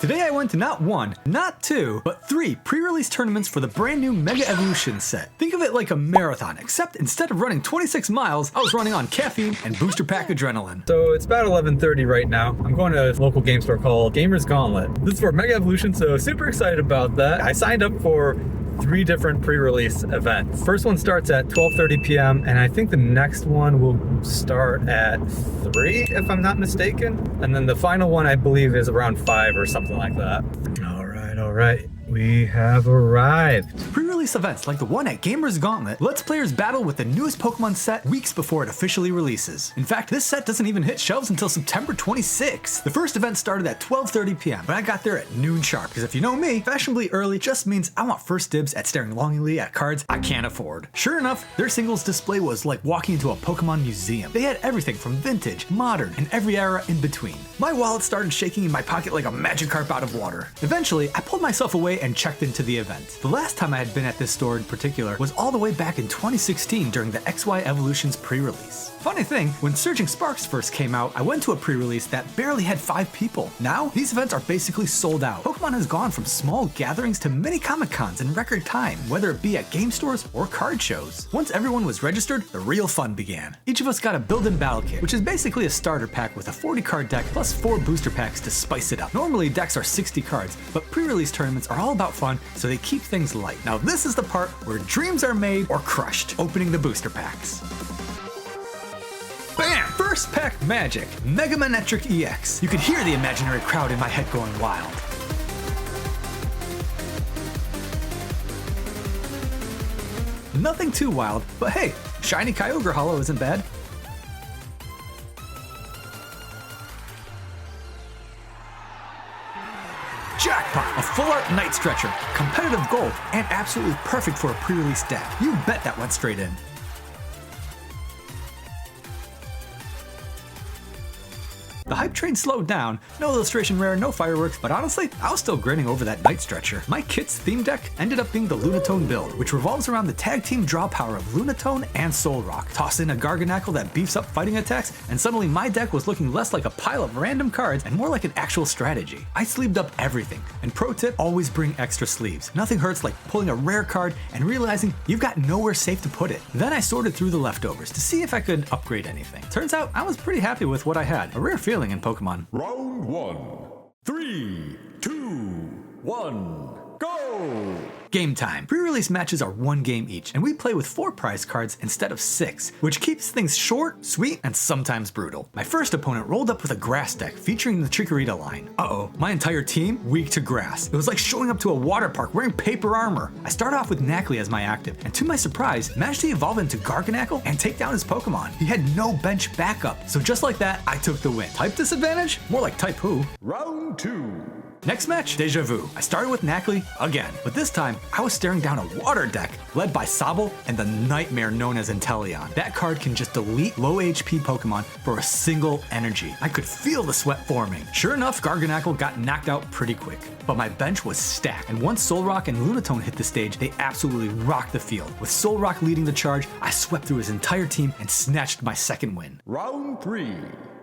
Today I went to not one, not two, but 3 pre-release tournaments for the brand new Mega Evolution set. Think of it like a marathon, except instead of running 26 miles, I was running on caffeine and booster pack adrenaline. So it's about 11:30 right now. I'm going to a local game store called Gamer's Gauntlet. This is for Mega Evolution, so super excited about that. I signed up for 3 different pre-release events. First one starts at 12:30 p.m. and I think the next one will start at 3 if I'm not mistaken. And then the final one I believe is around 5 or something like that. All right. We have arrived. Pre-release events like the one at Gamer's Gauntlet lets players battle with the newest Pokemon set weeks before it officially releases. In fact, this set doesn't even hit shelves until September 26th. The first event started at 12:30 p.m., but I got there at noon sharp, because if you know me, fashionably early just means I want first dibs at staring longingly at cards I can't afford. Sure enough, their singles display was like walking into a Pokemon museum. They had everything from vintage, modern, and every era in between. My wallet started shaking in my pocket like a Magikarp out of water. Eventually, I pulled myself away and checked into the event. The last time I had been at this store in particular was all the way back in 2016 during the XY Evolutions pre-release. Funny thing, when Surging Sparks first came out, I went to a pre-release that barely had 5 people. Now, these events are basically sold out. Pokemon has gone from small gatherings to mini Comic-Cons in record time, whether it be at game stores or card shows. Once everyone was registered, the real fun began. Each of us got a built-in battle kit, which is basically a starter pack with a 40 card deck plus 4 booster packs to spice it up. Normally, decks are 60 cards, but pre-release tournaments are all about fun, so they keep things light. Now this is the part where dreams are made or crushed, opening the booster packs. Bam! First pack magic, Mega Manectric EX. You could hear the imaginary crowd in my head going wild. Nothing too wild, but hey, shiny Kyogre Hollow isn't bad. Jackpot! A full art Night Stretcher, competitive gold, and absolutely perfect for a pre-release deck. You bet that went straight in. The hype train slowed down, no illustration rare, no fireworks, but honestly, I was still grinning over that Night Stretcher. My kit's theme deck ended up being the Lunatone build, which revolves around the tag team draw power of Lunatone and Solrock. Toss in a Garganacl that beefs up fighting attacks, and suddenly my deck was looking less like a pile of random cards and more like an actual strategy. I sleeved up everything, and pro tip, always bring extra sleeves. Nothing hurts like pulling a rare card and realizing you've got nowhere safe to put it. Then I sorted through the leftovers to see if I could upgrade anything. Turns out I was pretty happy with what I had, a rare feeling in Pokemon. Round 1. 3, 2, 1, go! Game time. Pre-release matches are 1 game each, and we play with 4 prize cards instead of 6, which keeps things short, sweet, and sometimes brutal. My first opponent rolled up with a grass deck featuring the Chikorita line. Uh-oh, my entire team weak to grass. It was like showing up to a water park wearing paper armor. I start off with Nacli as my active, and to my surprise, managed to evolve into Garganacl and take down his Pokemon. He had no bench backup, so just like that, I took the win. Type disadvantage? More like type who? Round 2. Next match, Deja Vu. I started with Nacli again, but this time I was staring down a water deck led by Sobble and the nightmare known as Inteleon. That card can just delete low HP Pokemon for a single energy. I could feel the sweat forming. Sure enough, Garganacl got knocked out pretty quick, but my bench was stacked, and once Solrock and Lunatone hit the stage, they absolutely rocked the field. With Solrock leading the charge, I swept through his entire team and snatched my second win. Round 3.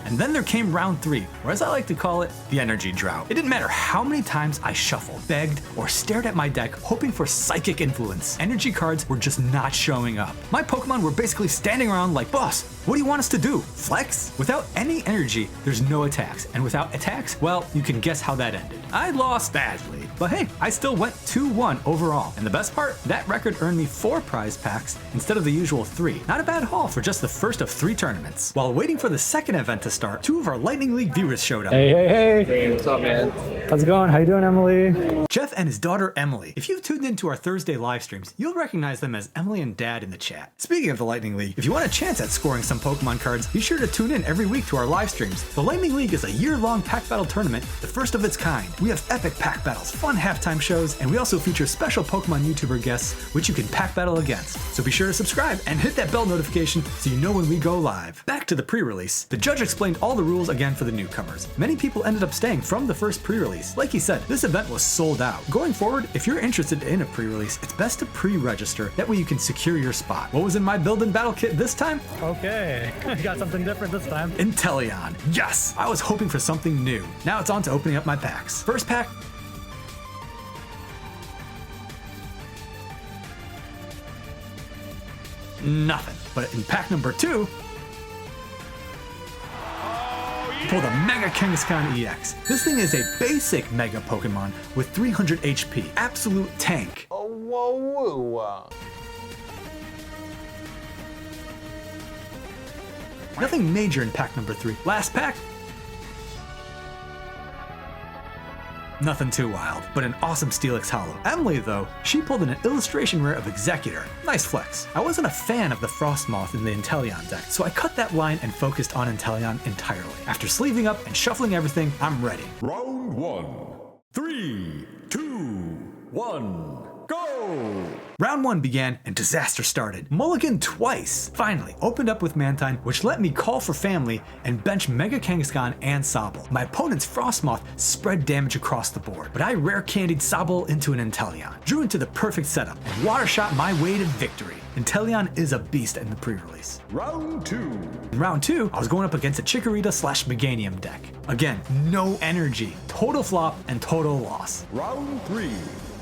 And then there came round 3, or as I like to call it, the energy drought. It didn't matter how many times I shuffled, begged, or stared at my deck hoping for psychic influence. Energy cards were just not showing up. My Pokemon were basically standing around like, boss, what do you want us to do? Flex? Without any energy, there's no attacks. And without attacks, well, you can guess how that ended. I lost badly, but hey, I still went 2-1 overall. And the best part, that record earned me 4 prize packs instead of the usual 3. Not a bad haul for just the first of 3 tournaments. While waiting for the second event to start, 2 of our Lightning League viewers showed up. Hey, what's up, man? How's it going? How you doing, Emily? Jeff and his daughter Emily. If you've tuned into our Thursday live streams, you'll recognize them as Emily and Dad in the chat. Speaking of the Lightning League, if you want a chance at scoring some Pokemon cards, be sure to tune in every week to our live streams. The Lightning League is a year-long pack battle tournament, the first of its kind. We have epic pack battles, fun halftime shows, and we also feature special Pokemon YouTuber guests which you can pack battle against. So be sure to subscribe and hit that bell notification so you know when we go live. Back to the pre-release. The judge explained all the rules again for the newcomers. Many people ended up staying from the first pre-release. Like he said, this event was sold out. Going forward, if you're interested in a pre-release, it's best to pre-register. That way you can secure your spot. What was in my build and battle kit this time? Okay, I got something different this time. Inteleon. Yes! I was hoping for something new. Now it's on to opening up my packs. First pack. Nothing. But in pack number 2, pull the Mega Kangaskhan EX. This thing is a basic Mega Pokemon with 300 HP. Absolute tank. Oh, whoa, whoa. Nothing major in pack number 3. Last pack. Nothing too wild, but an awesome Steelix Hollow. Emily, though, she pulled in an illustration rare of Executor. Nice flex. I wasn't a fan of the Frostmoth in the Inteleon deck, so I cut that line and focused on Inteleon entirely. After sleeving up and shuffling everything, I'm ready. Round 1. 3, 2, 1, go! Round 1 began and disaster started. Mulligan twice. Finally, opened up with Mantine, which let me call for family and bench Mega Kangaskhan and Sobble. My opponent's Frostmoth spread damage across the board, but I rare candied Sobble into an Inteleon, drew into the perfect setup, and water shot my way to victory. Inteleon is a beast in the pre-release. Round 2. In round 2, I was going up against a Chikorita/Meganium deck. Again, no energy, total flop, and total loss. Round 3.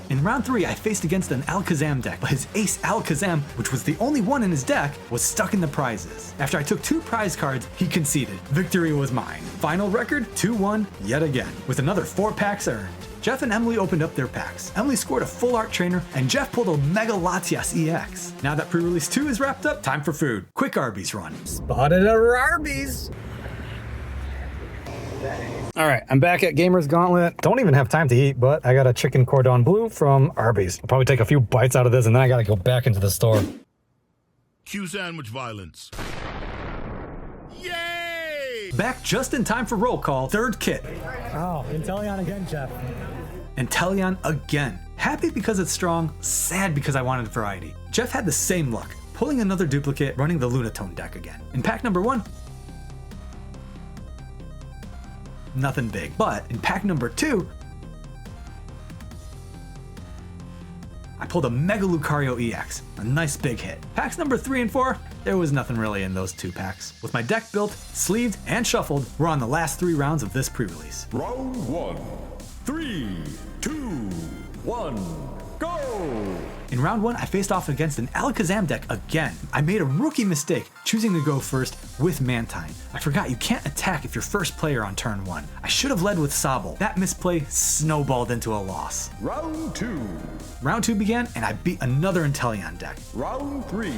In round 3, I faced against an Alakazam deck, but his ace Alakazam, which was the only one in his deck, was stuck in the prizes. After I took 2 prize cards, he conceded. Victory was mine. Final record, 2-1 yet again, with another 4 packs earned. Jeff and Emily opened up their packs. Emily scored a full art trainer, and Jeff pulled a Mega Latias EX. Now that pre-release 2 is wrapped up, time for food. Quick Arby's run. Spotted a Arby's. All right, I'm back at Gamer's Gauntlet. Don't even have time to eat, but I got a chicken cordon bleu from Arby's. I'll probably take a few bites out of this and then I gotta go back into the store. Cue sandwich violence. Yay! Back just in time for roll call, third kit. Oh, Inteleon again, Jeff. Inteleon again. Happy because it's strong, sad because I wanted variety. Jeff had the same luck, pulling another duplicate, running the Lunatone deck again. In pack number 1, nothing big. But in pack number 2, I pulled a Mega Lucario EX, a nice big hit. Packs number 3 and 4, there was nothing really in those 2 packs. With my deck built, sleeved, and shuffled, we're on the last 3 rounds of this pre-release. Round 1. 3, 2, 1, go! In round 1, I faced off against an Alakazam deck again. I made a rookie mistake, choosing to go first with Mantine. I forgot you can't attack if you're first player on turn 1. I should have led with Sobble. That misplay snowballed into a loss. Round 2. Round 2 began, and I beat another Inteleon deck. Round 3.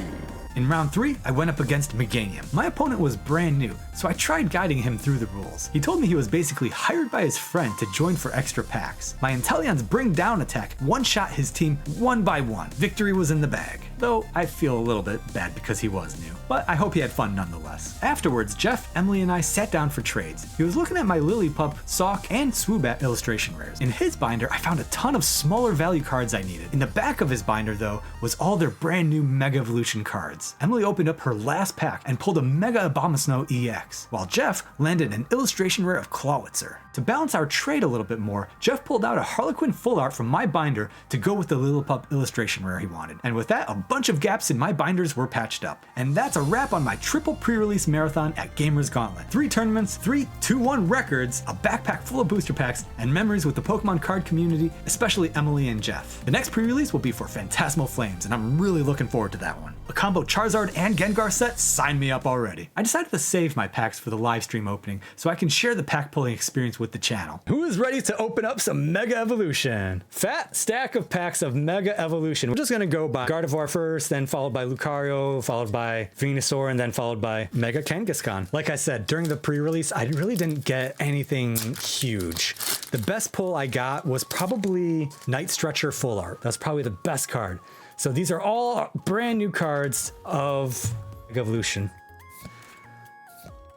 In round 3, I went up against Meganium. My opponent was brand new, so I tried guiding him through the rules. He told me he was basically hired by his friend to join for extra packs. My Inteleon's bring down attack one-shot his team 1 by 1. Victory was in the bag. Though I feel a little bit bad because he was new. But I hope he had fun nonetheless. Afterwards, Jeff, Emily, and I sat down for trades. He was looking at my Lillipup, Sawk, and Swoobat illustration rares. In his binder, I found a ton of smaller value cards I needed. In the back of his binder, though, was all their brand new Mega Evolution cards. Emily opened up her last pack and pulled a Mega Abomasnow EX, while Jeff landed an illustration rare of Clawitzer. To balance our trade a little bit more, Jeff pulled out a Harlequin full art from my binder to go with the Lillipup illustration rare he wanted. And with that, a bunch of gaps in my binders were patched up. And that's a wrap on my triple pre-release marathon at Gamer's Gauntlet. 3 tournaments, 3 2-1 records, a backpack full of booster packs, and memories with the Pokemon card community, especially Emily and Jeff. The next pre-release will be for Phantasmal Flames, and I'm really looking forward to that one. A combo Charizard and Gengar set, sign me up already. I decided to save my packs for the live stream opening so I can share the pack pulling experience with the channel. Who is ready to open up some Mega Evolution? Fat stack of packs of Mega Evolution. We're just gonna go by Gardevoir first, then followed by Lucario, followed by Venusaur, and then followed by Mega Kangaskhan. Like I said, during the pre-release, I really didn't get anything huge. The best pull I got was probably Night Stretcher Full Art. That's probably the best card. So these are all brand new cards of Mega Evolution.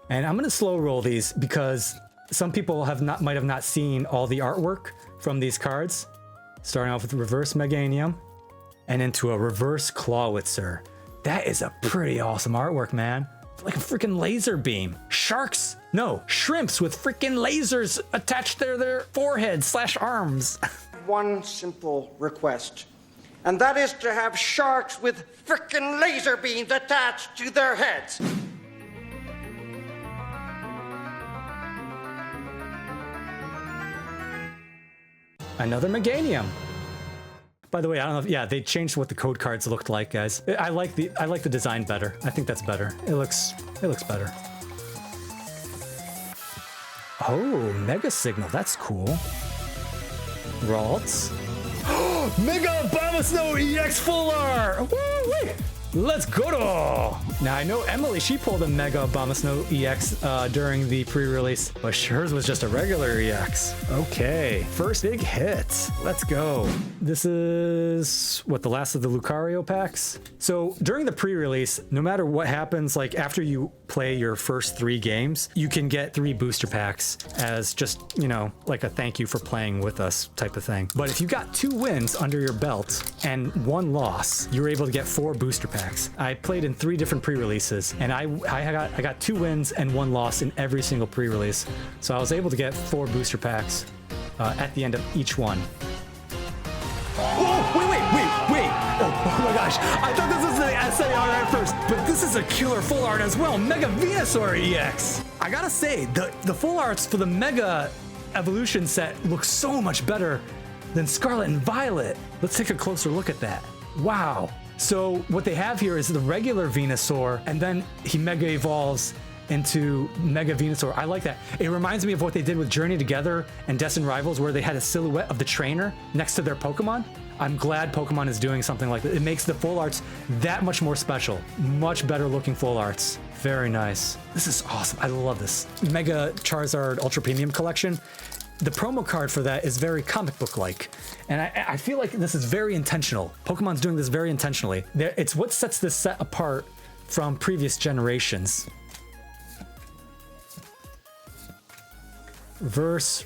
And I'm gonna slow roll these because some people might have not seen all the artwork from these cards. Starting off with reverse Meganium and into a reverse Clawitzer. That is a pretty awesome artwork, man. Like a freaking laser beam. Sharks, no, shrimps with freaking lasers attached to their foreheads / arms. One simple request, and that is to have sharks with frickin' laser beams attached to their heads. Another Meganium. By the way, I don't know if, yeah, they changed what the code cards looked like, guys. I like the design better. I think that's better. It looks better. Oh, Mega Signal, that's cool. Ralts. Mega Abomasnow EX Full Art! Woo-wee! Let's go! Now I know Emily, she pulled a Mega Abomasnow EX during the pre-release, but hers was just a regular EX. Okay, first big hit. Let's go. This is, what, the last of the Lucario packs? So during the pre-release, no matter what happens, like after you play your first 3 games, you can get 3 booster packs as just, you know, like a thank you for playing with us type of thing. But if you got 2 wins under your belt and 1 loss, you were able to get 4 booster packs. I played in 3 different pre-releases, and I got 2 wins and 1 loss in every single pre-release. So I was able to get 4 booster packs at the end of each one. Oh, wait. Oh my gosh. I thought this was the SAR at first, but this is a killer full art as well. Mega Venusaur EX. I gotta say, the full arts for the Mega Evolution set look so much better than Scarlet and Violet. Let's take a closer look at that. Wow. So what they have here is the regular Venusaur, and then he Mega Evolves into Mega Venusaur. I like that. It reminds me of what they did with Journey Together and Destined Rivals, where they had a silhouette of the trainer next to their Pokemon. I'm glad Pokemon is doing something like that. It makes the full arts that much more special. Much better looking full arts. Very nice. This is awesome. I love this. Mega Charizard Ultra Premium Collection. The promo card for that is very comic book like, and I feel like this is very intentional. Pokemon's doing this very intentionally. It's what sets this set apart from previous generations. Reverse,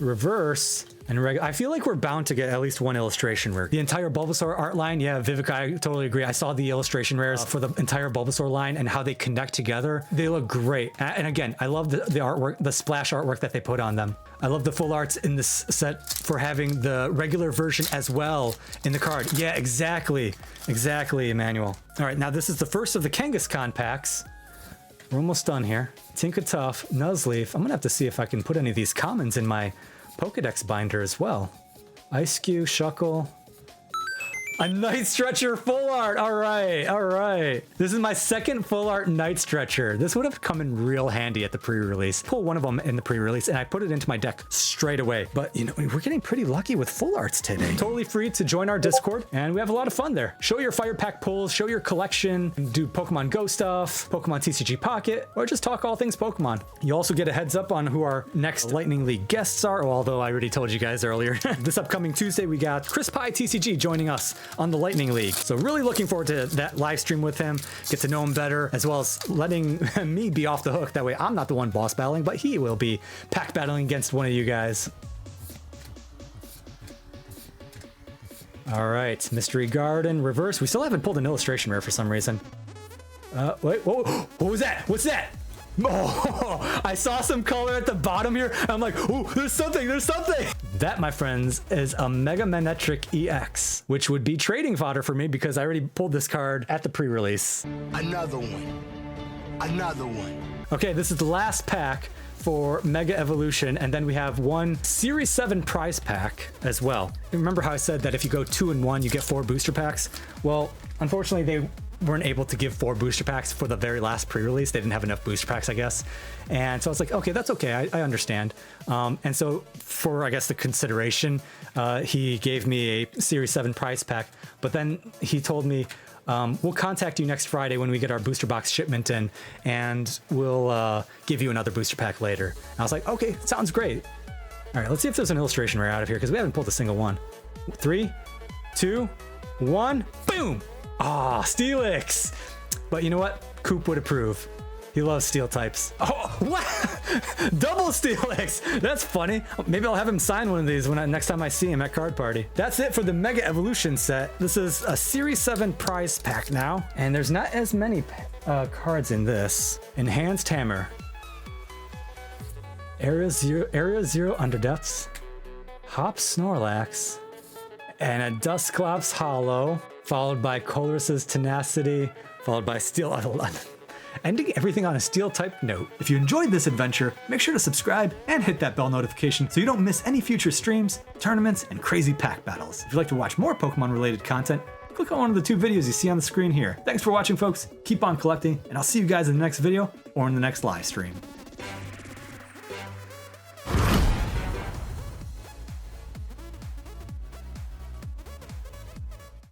and I feel like we're bound to get at least 1 illustration rare. The entire Bulbasaur art line, yeah, Vivek, I totally agree. I saw the illustration rares for the entire Bulbasaur line and how they connect together. They look great. And again, I love the artwork, the splash artwork that they put on them. I love the full arts in this set for having the regular version as well in the card. Yeah, exactly, Emmanuel. All right, now this is the first of the Kangaskhan packs. We're almost done here. Tinkatuff, Nuzleaf. I'm gonna have to see if I can put any of these commons in my Pokedex binder as well. Ice-Cube, Shuckle. A Night Stretcher full art. All right. This is my second full art Night Stretcher. This would have come in real handy at the pre-release. Pull one of them in the pre-release and I put it into my deck straight away. But you know, we're getting pretty lucky with full arts today. Totally free to join our Discord and we have a lot of fun there. Show your fire pack pulls, show your collection, do Pokemon Go stuff, Pokemon TCG Pocket, or just talk all things Pokemon. You also get a heads up on who our next Lightning League guests are, although I already told you guys earlier. This upcoming Tuesday, we got Chris Pie TCG joining us on the Lightning League. So really looking forward to that live stream with him, get to know him better, as well as letting me be off the hook. That way I'm not the one boss battling, but he will be pack battling against one of you guys. All right, Mystery Garden, reverse. We still haven't pulled an illustration rare for some reason. Wait, whoa, what was that? What's that? Oh, I saw some color at the bottom here. I'm like, oh, there's something. That, my friends, is a Mega Manectric EX, which would be trading fodder for me because I already pulled this card at the pre-release. Another one. Okay, this is the last pack for Mega Evolution, and then we have one Series 7 prize pack as well. Remember how I said that if you go 2 and 1, you get 4 booster packs? Well, unfortunately, they weren't able to give 4 booster packs for the very last pre-release. They didn't have enough booster packs, I guess. And so I was like, okay, that's okay. I understand. And so for, I guess, the consideration, he gave me a Series 7 prize pack, but then he told me, we'll contact you next Friday when we get our booster box shipment in, and we'll give you another booster pack later. And I was like, okay, sounds great. All right, let's see if there's an illustration rare out of here, because we haven't pulled a single one. 3, 2, 1, boom! Ah, Steelix! But you know what? Coop would approve. He loves steel types. Oh, what? Double Steelix. That's funny. Maybe I'll have him sign one of these next time I see him at Card Party. That's it for the Mega Evolution set. This is a Series 7 prize pack now, and there's not as many cards in this. Enhanced Hammer. Area Zero Underdepths. Hop Snorlax. And a Dusclops Hollow, followed by Colress's Tenacity, followed by Steel. Ending everything on a steel type note. If you enjoyed this adventure, make sure to subscribe and hit that bell notification so you don't miss any future streams, tournaments, and crazy pack battles. If you'd like to watch more Pokemon related content, click on one of the 2 videos you see on the screen here. Thanks for watching, folks. Keep on collecting, and I'll see you guys in the next video or in the next live stream.